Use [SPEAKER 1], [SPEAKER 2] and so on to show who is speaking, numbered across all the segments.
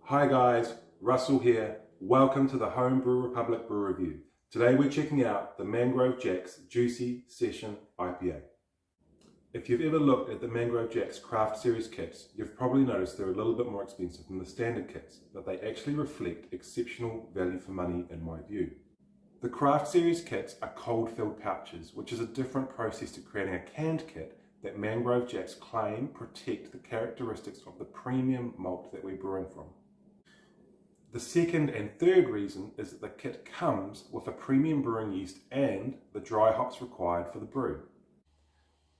[SPEAKER 1] Hi guys, Russell here. Welcome to the Home Brew Republic Brew Review. Today we're checking out the Mangrove Jack's Juicy Session IPA. If you've ever looked at the Mangrove Jack's Craft Series kits, you've probably noticed they're a little bit more expensive than the standard kits, but they actually reflect exceptional value for money in my view. The Craft Series kits are cold-filled pouches, which is a different process to creating a canned kit that Mangrove Jack's claim protect the characteristics of the premium malt that we're brewing from. The second and third reason is that the kit comes with a premium brewing yeast and the dry hops required for the brew.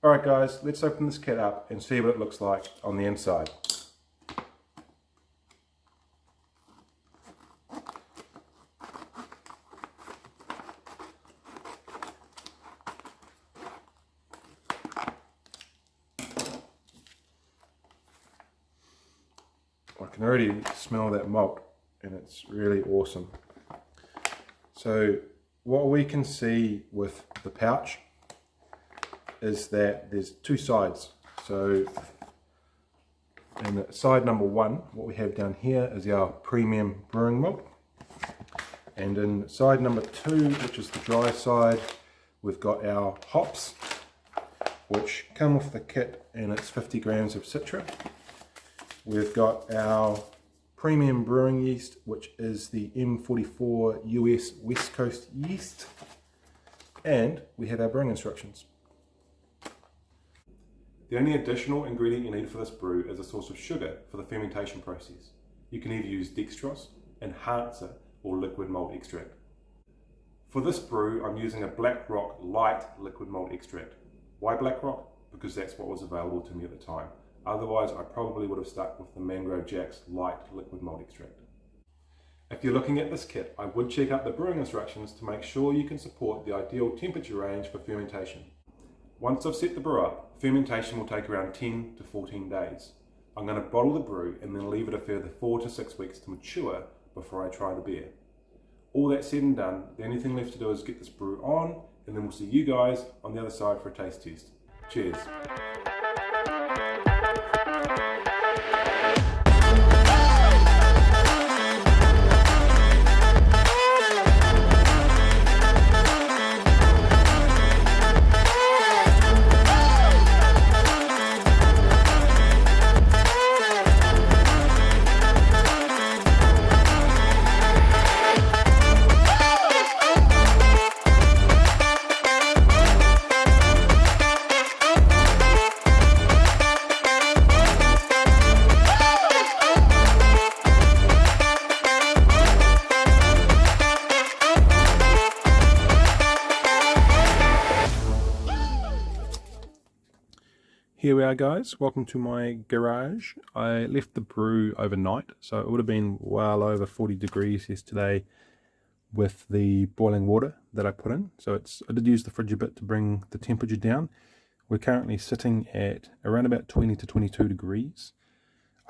[SPEAKER 1] Alright guys, let's open this kit up and see what it looks like on the inside. I can already smell that malt, and it's really awesome. So what we can see with the pouch is that there's two sides. So in side number one, what we have down here is our premium brewing malt, and in side number two, which is the dry side, we've got our hops, which come with the kit, and it's 50 grams of citra. We've got our premium brewing yeast, which is the M44 US West Coast yeast, and we have our brewing instructions. The only additional ingredient you need for this brew is a source of sugar for the fermentation process. You can either use dextrose, enhancer, or liquid malt extract. For this brew, I'm using a Black Rock light liquid malt extract. Why Black Rock? Because that's what was available to me at the time. Otherwise, I probably would have stuck with the Mangrove Jack's light liquid malt extract. If you're looking at this kit, I would check out the brewing instructions to make sure you can support the ideal temperature range for fermentation. Once I've set the brew up, fermentation will take around 10 to 14 days. I'm going to bottle the brew and then leave it a further 4 to 6 weeks to mature before I try the beer. All that said and done, the only thing left to do is get this brew on, and then we'll see you guys on the other side for a taste test. Cheers. Here we are guys, welcome to my garage. I left the brew overnight, so it would have been well over 40 degrees yesterday with the boiling water that I put in. So I did use the fridge a bit to bring the temperature down. We're currently sitting at around about 20 to 22 degrees.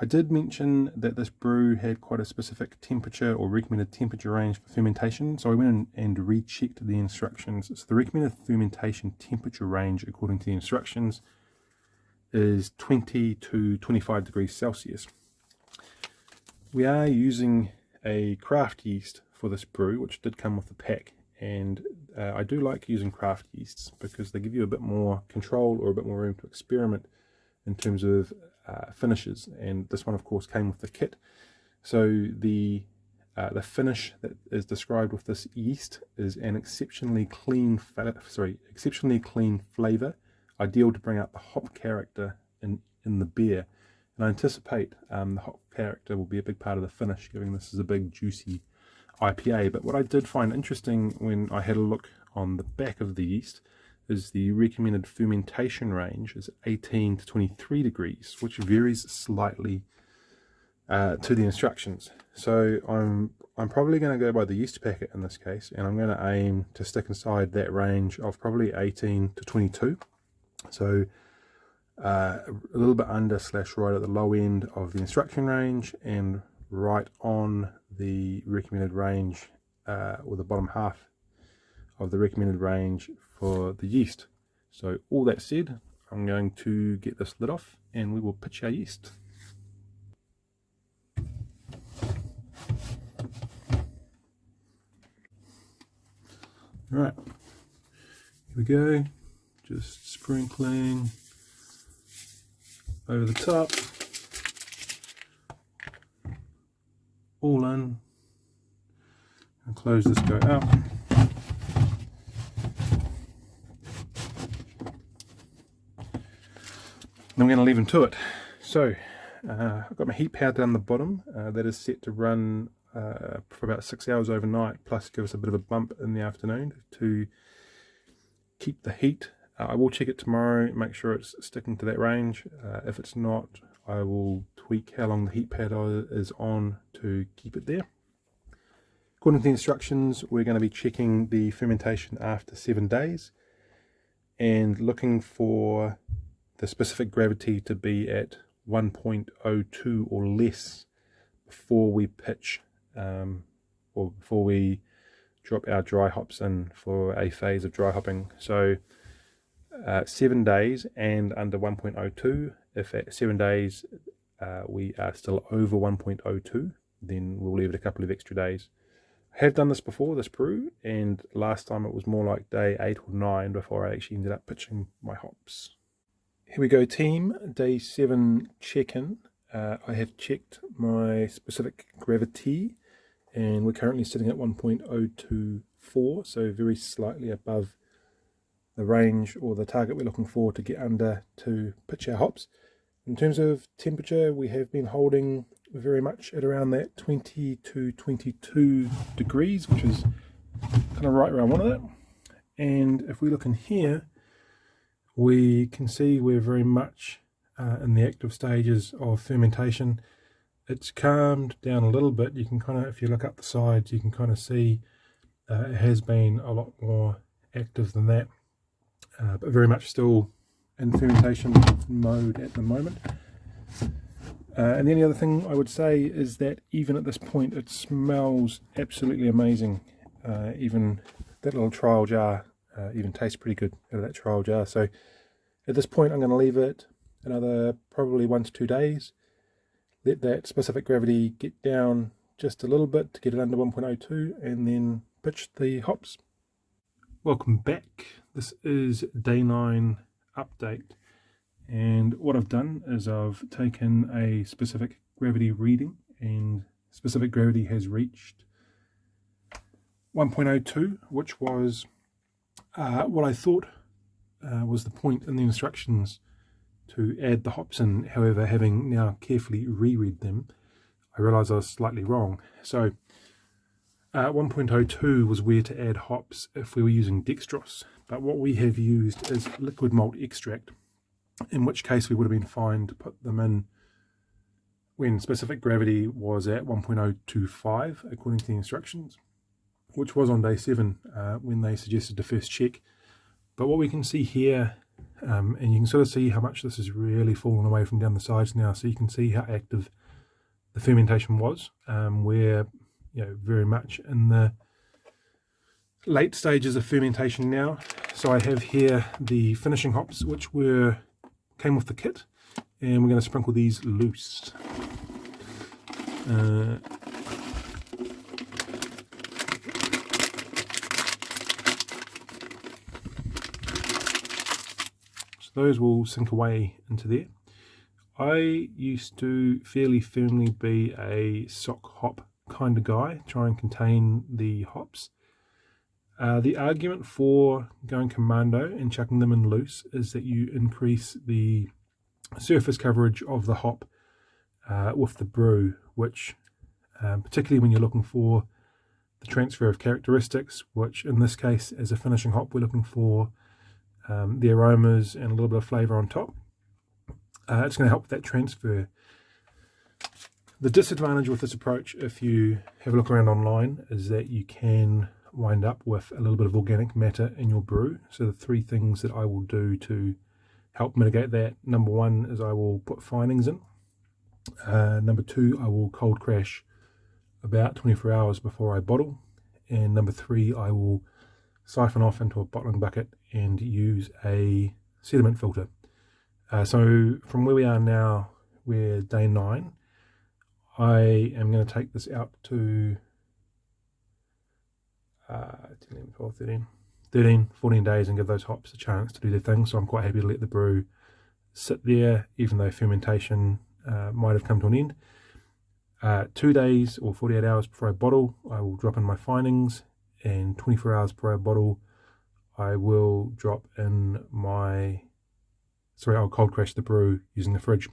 [SPEAKER 1] I did mention that this brew had quite a specific temperature or recommended temperature range for fermentation, so I went in and rechecked the instructions. So the recommended fermentation temperature range according to the instructions is 20 to 25 degrees Celsius. We are using a craft yeast for this brew, which did come with the pack, and I do like using craft yeasts because they give you a bit more control or a bit more room to experiment in terms of finishes, and this one of course came with the kit. So the finish that is described with this yeast is an exceptionally clean flavour, ideal to bring out the hop character in the beer. And I anticipate the hop character will be a big part of the finish, given this is a big juicy IPA. But what I did find interesting when I had a look on the back of the yeast is the recommended fermentation range is 18 to 23 degrees, which varies slightly to the instructions. So I'm probably going to go by the yeast packet in this case, and I'm going to aim to stick inside that range of probably 18 to 22. So a little bit under / right at the low end of the instruction range, and right on the recommended range, or the bottom half of the recommended range for the yeast. So all that said, I'm going to get this lid off and we will pitch our yeast. Right, here we go, just sprinkling over the top, all in, and close this guy up. Then we're going to leave them to it. So I've got my heat pad down the bottom that is set to run for about 6 hours overnight, plus give us a bit of a bump in the afternoon to keep the heat. I will check it tomorrow, make sure it's sticking to that range. If it's not, I will tweak how long the heat pad is on to keep it there. According to the instructions, we're going to be checking the fermentation after 7 days and looking for the specific gravity to be at 1.02 or less before we pitch or before we drop our dry hops in for a phase of dry hopping. So 7 days and under 1.02. If at 7 days we are still over 1.02, then we'll leave it a couple of extra days. I have done this before, this brew, and last time it was more like day 8 or 9 before I actually ended up pitching my hops. Here we go, team. Day 7 check-in. I have checked my specific gravity, and we're currently sitting at 1.024, so very slightly above the range or the target we're looking for to get under to pitch our hops. In terms of temperature, we have been holding very much at around that 20 to 22 degrees, which is kind of right where I wanted it. And if we look in here, we can see we're very much in the active stages of fermentation. It's calmed down a little bit. You can kind of, if you look up the sides, you can kind of see it has been a lot more active than that, but very much still in fermentation mode at the moment. And the only other thing I would say is that even at this point, it smells absolutely amazing. Even that little trial jar even tastes pretty good out of that trial jar. So at this point, I'm going to leave it another probably 1 to 2 days. Let that specific gravity get down just a little bit to get it under 1.02, and then pitch the hops. Welcome back. This is day 9 update. And what I've done is I've taken a specific gravity reading, and specific gravity has reached 1.02, which was what I thought was the point in the instructions to add the hops in. However, having now carefully reread them, I realised I was slightly wrong. So 1.02 was where to add hops if we were using dextrose, but what we have used is liquid malt extract, in which case we would have been fine to put them in when specific gravity was at 1.025 according to the instructions, which was on day 7 when they suggested the first check. But what we can see here, and you can sort of see how much this has really fallen away from down the sides now, so you can see how active the fermentation was. We're very much in the late stages of fermentation now. So I have here the finishing hops, which came with the kit, and we're going to sprinkle these loose. So those will sink away into there. I used to fairly firmly be a sock hop kind of guy, try and contain the hops. The argument for going commando and chucking them in loose is that you increase the surface coverage of the hop with the brew, which particularly when you're looking for the transfer of characteristics, which in this case as a finishing hop we're looking for the aromas and a little bit of flavour on top. It's going to help with that transfer. The disadvantage with this approach, if you have a look around online, is that you can wind up with a little bit of organic matter in your brew. So the 3 things that I will do to help mitigate that: number 1 is I will put finings in. Number 2, I will cold crash about 24 hours before I bottle. And number 3, I will siphon off into a bottling bucket and use a sediment filter. So from where we are now, we're day 9. I am going to take this out to 10, 11, 12, 13. 13, 14 days and give those hops a chance to do their thing. So I'm quite happy to let the brew sit there, even though fermentation might have come to an end. 2 days or 48 hours before I bottle, I will drop in my finings, and 24 hours before I bottle, I will drop in I'll cold crash the brew using the fridge.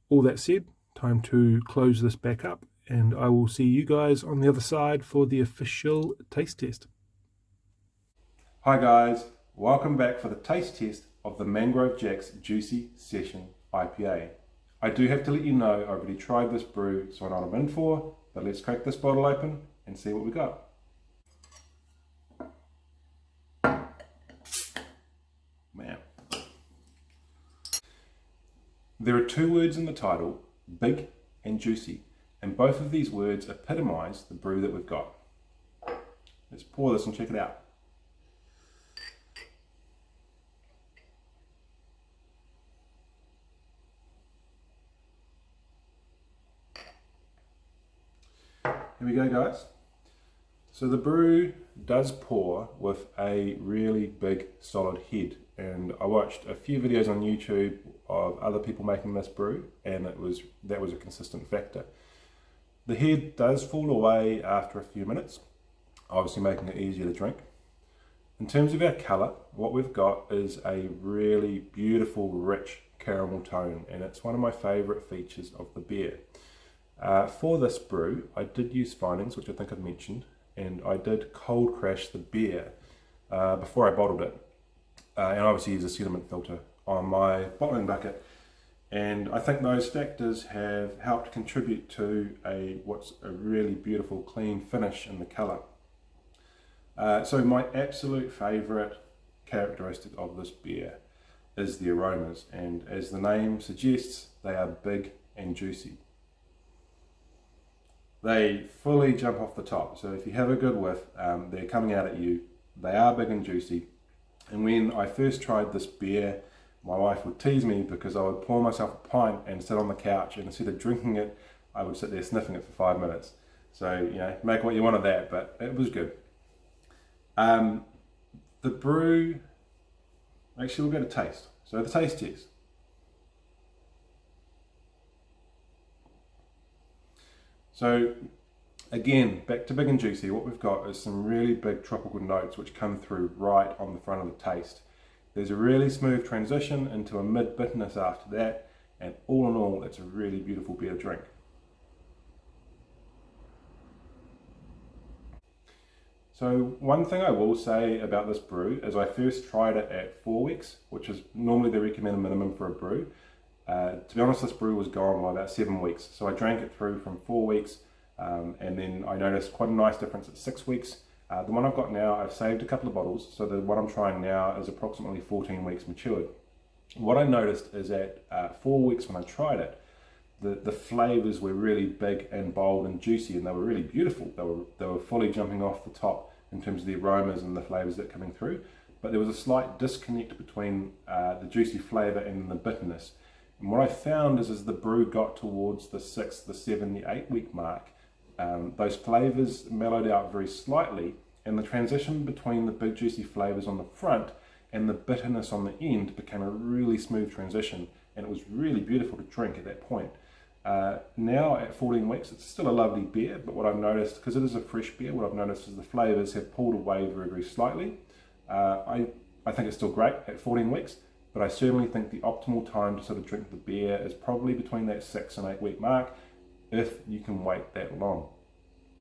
[SPEAKER 1] All that said, time to close this back up, and I will see you guys on the other side for the official taste test. Hi guys, welcome back for the taste test of the Mangrove Jack's Juicy Session IPA. I do have to let you know I've already tried this brew, so I know what I'm in for, but let's crack this bottle open and see what we got. Man. There are 2 words in the title, big and juicy, and both of these words epitomise the brew that we've got. Let's pour this and check it out. Here we go, guys. So the brew does pour with a really big solid head, and I watched a few videos on YouTube of other people making this brew, and that was a consistent factor. The head does fall away after a few minutes, obviously making it easier to drink. In terms of our colour, what we've got is a really beautiful, rich caramel tone, and it's one of my favourite features of the beer. For this brew, I did use finings, which I think I've mentioned, and I did cold crash the beer before I bottled it, and obviously use a sediment filter on my bottling bucket. And I think those factors have helped contribute to what's a really beautiful, clean finish in the colour. So my absolute favourite characteristic of this beer is the aromas, and as the name suggests, they are big and juicy. They fully jump off the top, so if you have a good whiff, they're coming out at you. They are big and juicy, and when I first tried this beer, my wife would tease me because I would pour myself a pint and sit on the couch, and instead of drinking it, I would sit there sniffing it for 5 minutes. So, you know, make what you want of that, but it was good. The brew, actually we'll go to taste. So the taste test. So again, back to big and juicy, what we've got is some really big tropical notes which come through right on the front of the taste. There's a really smooth transition into a mid-bitterness after that, and all in all, it's a really beautiful beer to drink. So one thing I will say about this brew is I first tried it at 4 weeks, which is normally the recommended minimum for a brew. To be honest, this brew was gone by about 7 weeks. So I drank it through from 4 weeks, and then I noticed quite a nice difference at 6 weeks. The one I've got now, I've saved a couple of bottles, so the one I'm trying now is approximately 14 weeks matured. What I noticed is at 4 weeks when I tried it, the flavours were really big and bold and juicy, and they were really beautiful. They were fully jumping off the top in terms of the aromas and the flavours that are coming through, but there was a slight disconnect between the juicy flavour and the bitterness. And what I found is as the brew got towards the 6, the 7, the 8 week mark, those flavours mellowed out very slightly, and the transition between the big juicy flavours on the front and the bitterness on the end became a really smooth transition, and it was really beautiful to drink at that point. Now at 14 weeks, it's still a lovely beer, but what I've noticed, because it is a fresh beer, what I've noticed is the flavours have pulled away very, very slightly. I think it's still great at 14 weeks, but I certainly think the optimal time to sort of drink the beer is probably between that 6 and 8 week mark, if you can wait that long.